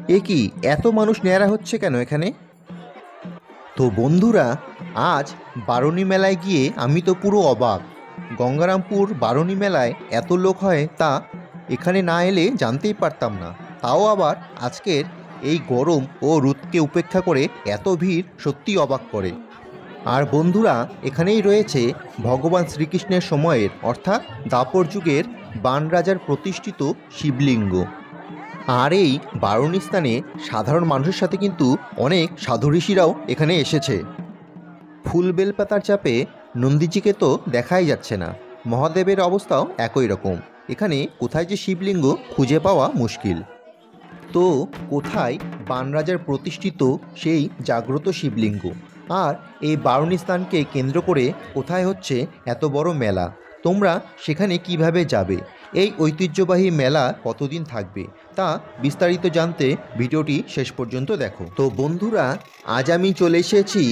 এ কি এত মানুষ নেড়া হচ্ছে কেন এখানে? তো বন্ধুরা, আজ বারুণী মেলায় গিয়ে আমি তো পুরো অবাক। গঙ্গারামপুর বারুণী মেলায় এত লোক হয় তা এখানে না এলে জানতেই পারতাম না। তাও আবার আজকের এই গরম ও রোদকে উপেক্ষা করে এত ভিড় সত্যি অবাক করে। আর বন্ধুরা, এখানেই রয়েছে ভগবান শ্রীকৃষ্ণের সময়ের অর্থাৎ দ্বাপর যুগের বাণ রাজার প্রতিষ্ঠিত শিবলিঙ্গ। আর এই বারুণী স্থানে সাধারণ মানুষের সাথে কিন্তু অনেক সাধু ঋষিরাও এখানে এসেছে। ফুল বেলপাতার চাপে নন্দীজিকে তো দেখাই যাচ্ছে না। মহাদেবের অবস্থাও একই রকম। এখানে কোথায় যে শিবলিঙ্গ খুঁজে পাওয়া মুশকিল। তো কোথায় বাণরাজার প্রতিষ্ঠিত সেই জাগ্রত শিবলিঙ্গ? আর এই বারুণী স্থানকে কেন্দ্র করে কোথায় হচ্ছে এত বড় মেলা? তোমরা সেখানে কিভাবে যাবে? এই ঐতিহ্যবাহী মেলা কতদিন থাকবে তা বিস্তারিত জানতে ভিডিওটি শেষ পর্যন্ত দেখো। তো বন্ধুরা, আজ আমি চলে এসেছি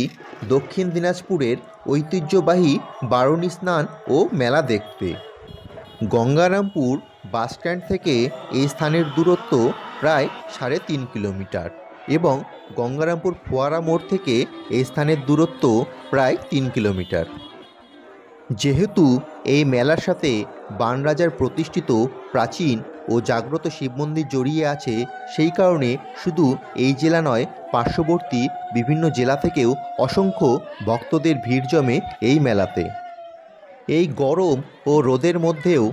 দক্ষিণ দিনাজপুরের ঐতিহ্যবাহী বারুণী স্নান ও মেলা দেখতে। গঙ্গারামপুর বাসস্ট্যান্ড থেকে এই স্থানের দূরত্ব প্রায় 3.5 কিলোমিটার এবং গঙ্গারামপুর ফোয়ারা মোড় থেকে এই স্থানের দূরত্ব প্রায় 3 কিলোমিটার। যেহেতু এই মেলার সাথে বাণ রাজার প্রতিষ্ঠিত প্রাচীন ও জাগ্রত শিব মন্দির জড়িয়ে আছে, সেই কারণে শুধু এই জেলা নয়, পার্শ্ববর্তী বিভিন্ন জেলা থেকেও অসংখ্য ভক্তদের ভিড় জমে এই মেলাতে। এই গরম ও রোদের মধ্যেও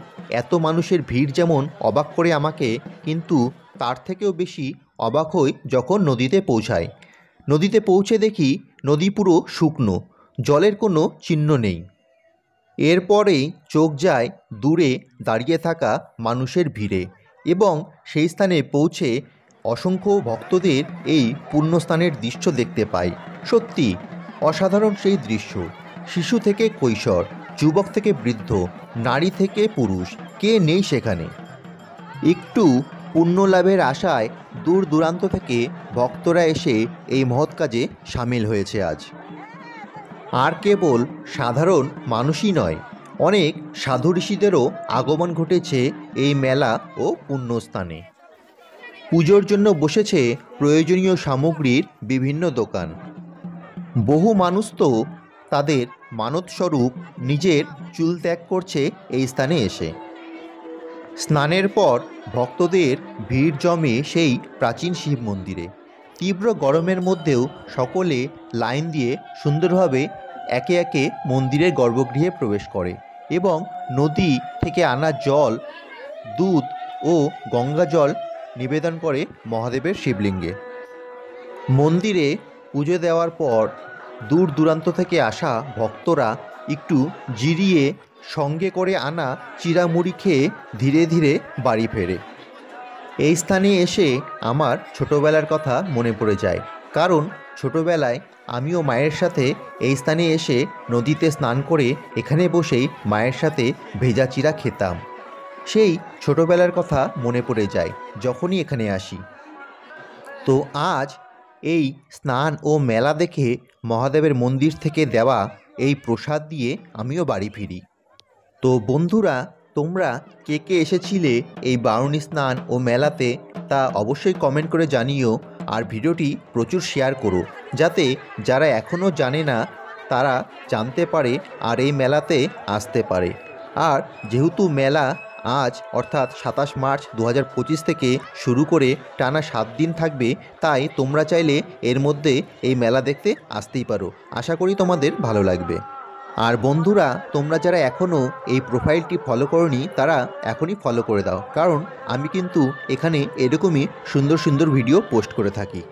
এত মানুষের ভিড় যেমন অবাক করে আমাকে, কিন্তু তার থেকেও বেশি অবাক হই যখন নদীতে পৌঁছায়। নদীতে পৌঁছে দেখি নদী পুরো শুকনো, জলের কোনো চিহ্ন নেই। এরপরেই চোখ যায় দূরে দাঁড়িয়ে থাকা মানুষের ভিড়ে এবং সেই স্থানে পৌঁছে অসংখ্য ভক্তদের এই পুণ্যস্থানের দৃশ্য দেখতে পাই। সত্যি অসাধারণ সেই দৃশ্য। শিশু থেকে কৈশোর, যুবক থেকে বৃদ্ধ, নারী থেকে পুরুষ, কে নেই সেখানে। একটু পুণ্য লাভের আশায় দূর দূরান্ত থেকে ভক্তরা এসে এই মহৎ কাজে সামিল হয়েছে আজ। আর কেবল সাধারণ মানুষই নয়, অনেক সাধু ঋষিদেরও আগমন ঘটেছে এই মেলা ও পুণ্যস্থানে। পুজোর জন্য বসেছে প্রয়োজনীয় সামগ্রীর বিভিন্ন দোকান। বহু মানুষ তো তাদের মানতস্বরূপ নিজের চুল ত্যাগ করছে এই স্থানে এসে। স্নানের পর ভক্তদের ভিড় জমে সেই প্রাচীন শিব মন্দিরে। তীব্র গরমের মধ্যেও সকলে লাইন দিয়ে সুন্দরভাবে একে একে মন্দিরের গর্ভগৃহে প্রবেশ করে এবং নদী থেকে আনা জল, দুধ ও গঙ্গা জল নিবেদন করে মহাদেবের শিবলিঙ্গে। মন্দিরে পুজো দেওয়ার পর দূর দূরান্ত থেকে আসা ভক্তরা একটু জিরিয়ে সঙ্গে করে আনা চিড়ামুড়ি খেয়ে ধীরে ধীরে বাড়ি ফেরে। এই স্থানে এসে আমার ছোটোবেলার কথা মনে পড়ে যায়, কারণ ছোটোবেলায় আমিও মায়ের সাথে এই স্থানে এসে নদীতে স্নান করে এখানে বসেই মায়ের সাথে ভেজা চিড়া খেতাম। সেই ছোটোবেলার কথা মনে পড়ে যায় যখনই এখানে আসি। তো আজ এই স্নান ও মেলা দেখে মহাদেবের মন্দির থেকে দেওয়া এই প্রসাদ দিয়ে আমিও বাড়ি ফিরি। তো বন্ধুরা, তোমরা কে কে এসেছিলে এই বারুণী স্নান ও মেলাতে তা অবশ্যই কমেন্ট করে জানিও। আর ভিডিওটি প্রচুর শেয়ার করো, যাতে যারা এখনও জানে না তারা জানতে পারে আর এই মেলাতে আসতে পারে। আর যেহেতু মেলা আজ অর্থাৎ 27 মার্চ 2025 থেকে শুরু করে টানা 7 দিন থাকবে, তাই তোমরা চাইলে এর মধ্যে এই মেলা দেখতে আসতেই পারো। আশা করি তোমাদের ভালো লাগবে। আর বন্ধুরা, তোমরা যারা এখনও এই প্রোফাইলটি ফলো করোনি তারা এখনই ফলো করে দাও, কারণ আমি কিন্তু এখানে এরকমই সুন্দর সুন্দর ভিডিও পোস্ট করে থাকি।